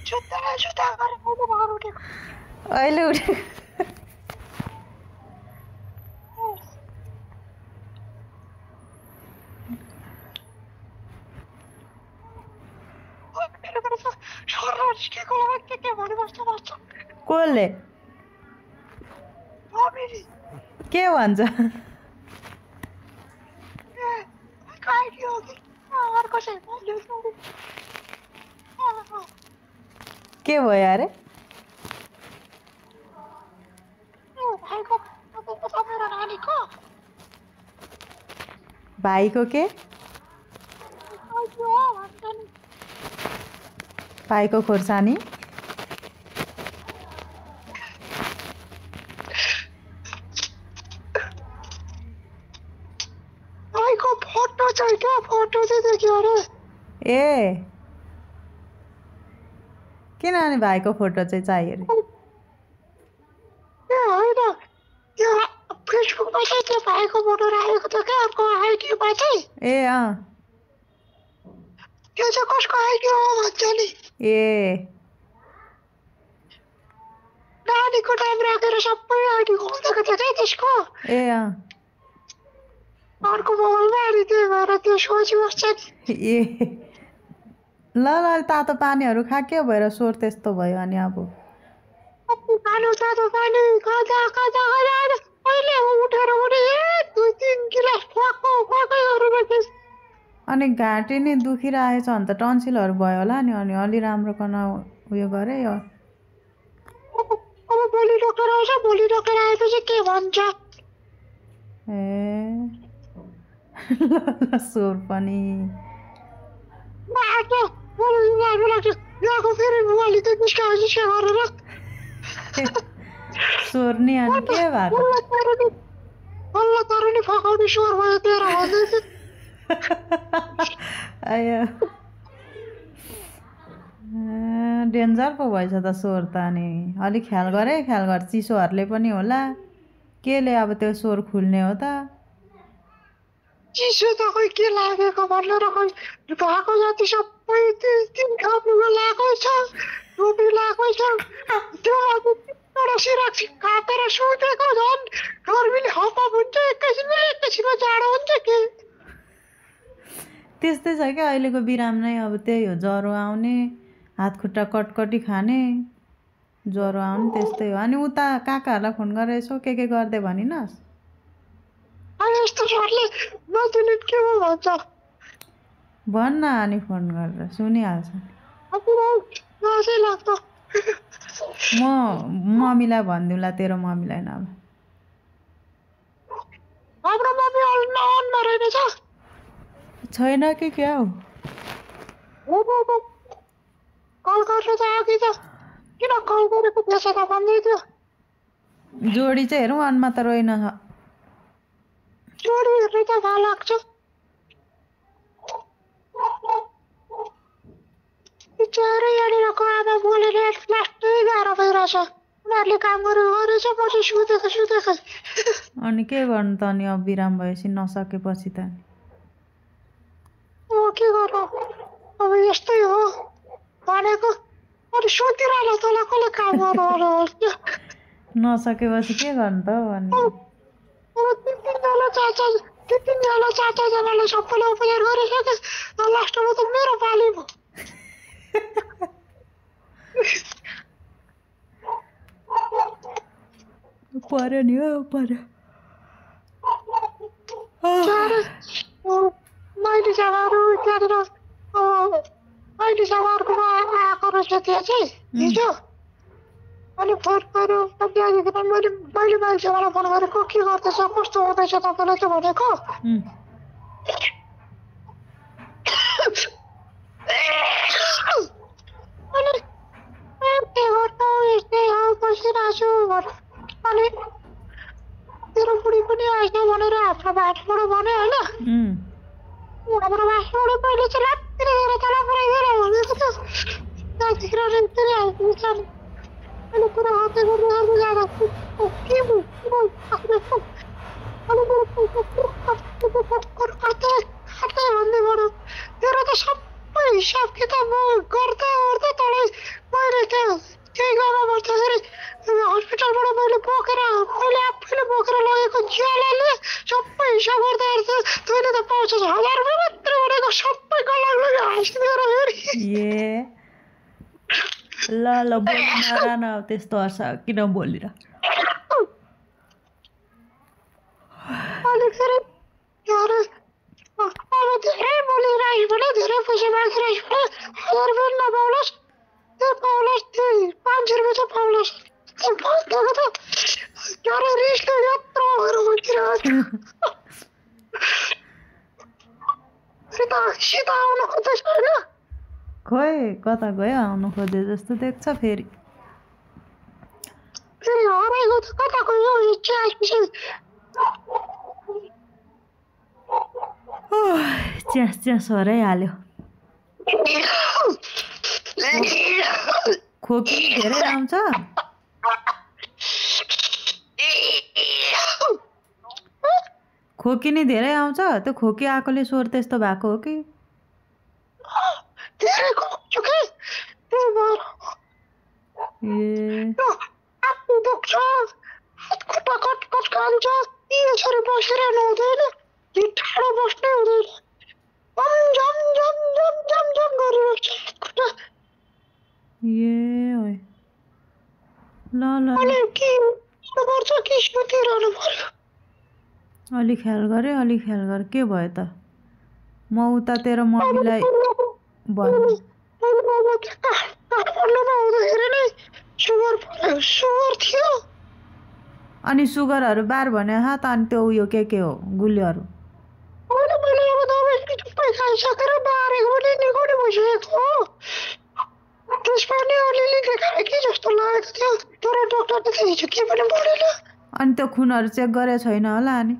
जुत्ता गरेर बाहिर उठेको अहिले उठे कसले के भन्छ के भयो अरे भाइको के भाइको खोर्सानी ए किन अनि भाइको फोटो चाहिँ चाहियो अरे फेसबुकमा चाहिँ त्यो भाइको फोटो राखेको थियो क्या अर्को आइडीमा चाहिँ ए अँ त्यो चाहिँ कसको आइडी हो भन्छ नि ए नानीको नाम राखेर सबै आइडी खोलिदिएको थियो क्या त्यसको ए अँ अर्को मोबाइलमा अनि त्यही भएर त्यो सोचिबस्छ नि ए ल ल तातो पानीहरू खा के भएर स्वर त्यस्तो भयो अनि अब खानु तातो पानी खाँदा खाँदा खाँदा अहिले उठेर पनि 2-3 गिलास फ्वाक्कै गरेर त्यस अनि घाँटी नि दुखिरहेछ अन्त टन्सिलहरू भयो होला नि अनि अलि राम्रोकन उयो गरे अब भोलि डक्टर आउँछ भोलि डक्टर आएपछि के भन्छ ए ल स्वर पनि स्वर नि अनि के भएको आयो डेन्जर पो भएछ त स्वर त अनि अलिक ख्याल गर चिसोहरूले पनि होला केले अब त्यो स्वर खुल्ने हो त चिसो त खोइ के लागेको भनेर खोइ भएको जति सबै 3 खाप्नुको लागेको छ टोपी लागेको छ त्यो अब एउटा सिराक काटेर सुतेको झन् गर्मीले हप्पा हुन्छ एकैछिनमा जाडो हुन्छ के त्यस्तै छ क्या अहिलेको बिराम नै अब त्यही हो ज्वरो आउने हात खुट्टा कटकटी खाने ज्वरो आउने त्यस्तै हो अनि उता काकाहरूलाई फोन गरेर यसो के गर्दै भनिनस् यस्तो सरले नदिने के हो भन्छ भन्न अनि फोन गरेर सुनिहाल्छ म मम्मीलाई भनिदिउँला तेरो मम्मीलाई नभए हाम्रो मम्मी अनमा रहेछ छैन कि क्या हो कल गरेर त अघि त किन कल गरेको पैसा त भन्दै थियो जोडी चाहिँ हेरौँ अनमा त रहेन जोडी हेर्नु त भा लाग्छ बिचारै यहाँनिरको आमा बोलेर लास्टै गाह्रो भइरहेछ उनीहरूले काम गरेछ पछि सुतेको अनि के गर्नु त अनि अब बिराम भएपछि नसकेपछि त के गर्नु अब यस्तै हो भनेको अनि सुतिरहला तँलाई कसले काम गर्नु नसकेपछि के गर्नु त अनि तिनजना चारजनाले सबैले उपचार गरिसके लास्टमा त मेरो पाली भयो पर्यो नि हो पर्यो मैले जग्गाहरू त्यहाँनिर मैले जग्गाहरूकोमा आएको रहेछ त्यहाँ चाहिँ हिजो अनि फोन गर्यो त्यहाँदेखि मैले मान्छेलाई फोन गरेको के गर्दैछ कस्तो हुँदैछ तपाईँलाई त भनेको अनि के गर्नु यस्तै हो बसिरहेको छु अनि तेरो बुढी पनि आएछ भनेर हाम्रो भाषाबाट भन्यो होइन हाम्रो भाषाबाट पहिले चाहिँ रात्रि हेरेर तल पुऱ्याइदिएर भनेको त त्यहाँदेखि फेरि आइपुग्छ अनि कुरा गर्दै गर्दै जाँदा के अनि खाँदै भन्दै बढो तेरो त सबै हिसाब किताब गर्दा गर्दा तँलाई मैले त्यहाँ केही गाउँमा बस्दाखेरि हस्पिटलबाट मैले आफैले बोकेर लगेको ज्यालाले सबै हिसाब गर्दा तैँले त पाउँछस् 1000 रुपियाँ मात्रै भनेको सबै गलाग हाँसिदिएर फेरि ल ल बोल्नु नरान त्यस्तो हर्ष किन बोलिर अनि फेरि अब धेरै बोलिरहेको भने धेरै पैसा मागिरहेको भने 1000 रुपियाँ नपाउलास् त्यो पाउलास् त्यही 500 रुपियाँ चाहिँ पाउलास् त्यो फस्दिएको त क्यारे रिसले यत्रो भएर उठिरहेको सीता आउनु खोज्दैछ होइन खोइ कता गयो आउनु खोजे जस्तो देख्छ फेरि हराएको त कता गयो च्यास हराइहाल्यो खोकी धेरै आउँछ खोकी नि धेरै आउँछ त्यो खोकी आएकोले स्वर त्यस्तो भएको हो कि बसिरहनु हुँदैन टाढो बस्नै हुँदैन अलि ख्याल गरे के भयो त म उता तेरो मम्मीलाई अनि सुगरहरू बार भने हात अनि त्यो उयो के हो गुलियोहरू अनि त्यो खुनहरू चेक गरे छैन होला अनि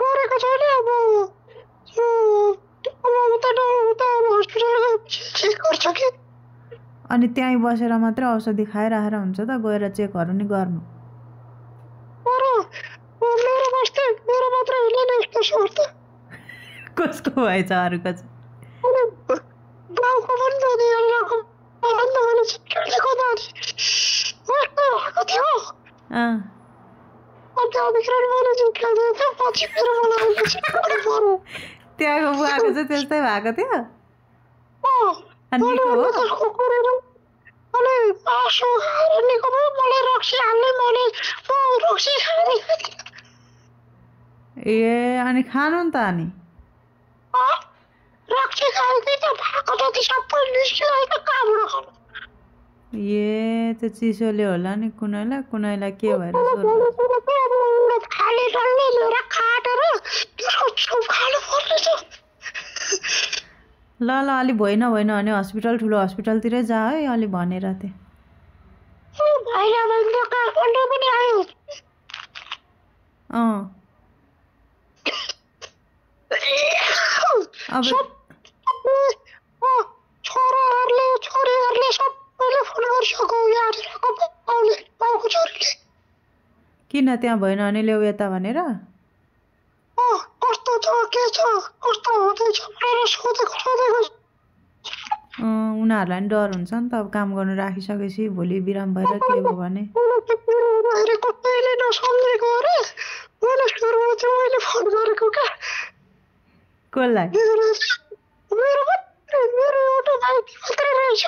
गरेको छैन अब चेक गर्छ कि अनि त्यहीँ बसेर मात्रै औषधि खाइरहेर हुन्छ त गएर चेकहरू नि गर्नु मेरो मात्र होइन नि यस्तो स्वर त कसको भएछ अरूको गाउँको पनि त त्यहाँको बुवाको चाहिँ त्यस्तै भएको थियो ए अनि खानु नि त अनि ए त्यो चिसोले होला नि कुनैलाई के भएर ल अलि भएन भने हस्पिटल ठुलो हस्पिटलतिरै जा है अलि भनेर थिएँ अब छोरीहरूले सबैले फोन गरिसक्यो बाउको छोरीले किन त्यहाँ भएन भने ल्याउ यता भनेर कस्तो छ के छ कस्तो हुँदैछ भनेर सोधेको उनीहरूलाई नि डर हुन्छ नि त अब काम गर्नु राखिसकेपछि भोलि बिराम भएर के भयो भने कतैले नसम्झेको अरे मैले सुरुमा चाहिँ मैले फोन गरेको क्या कसलाई मेरो एउटा माइती मात्रै रहेछ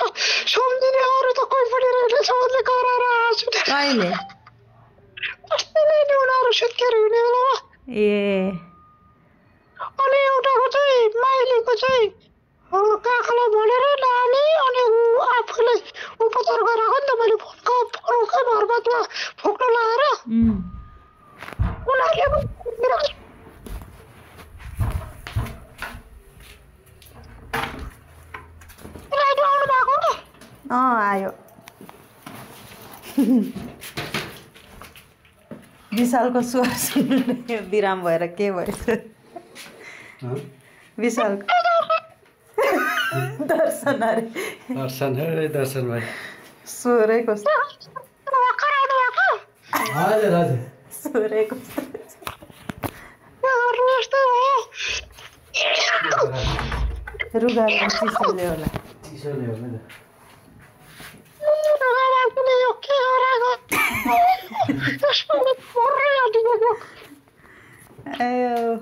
सम्झिने अरू त कोही पनि रहेछ उसले गराएर आएको छु कहिले उनीहरू सुत्केर हुने बेलामा ए अनि एउटाको चाहिँ माइलीको चाहिँ काकालाई भनेर लाने अनि ऊ आफूले उपचार गराएको नि त मैले फोनकै भरमा त्यो फोक्न लगाएर उनीहरूले आउनु भएको नि आयो विशालको स्वर सुन्नु बिराम भएर के भएछ विशालको दर्शन भाइ स्वरै कस्तो स्वरै कस्तो रुगाले चिसोले होला चिसोले हो नि आयो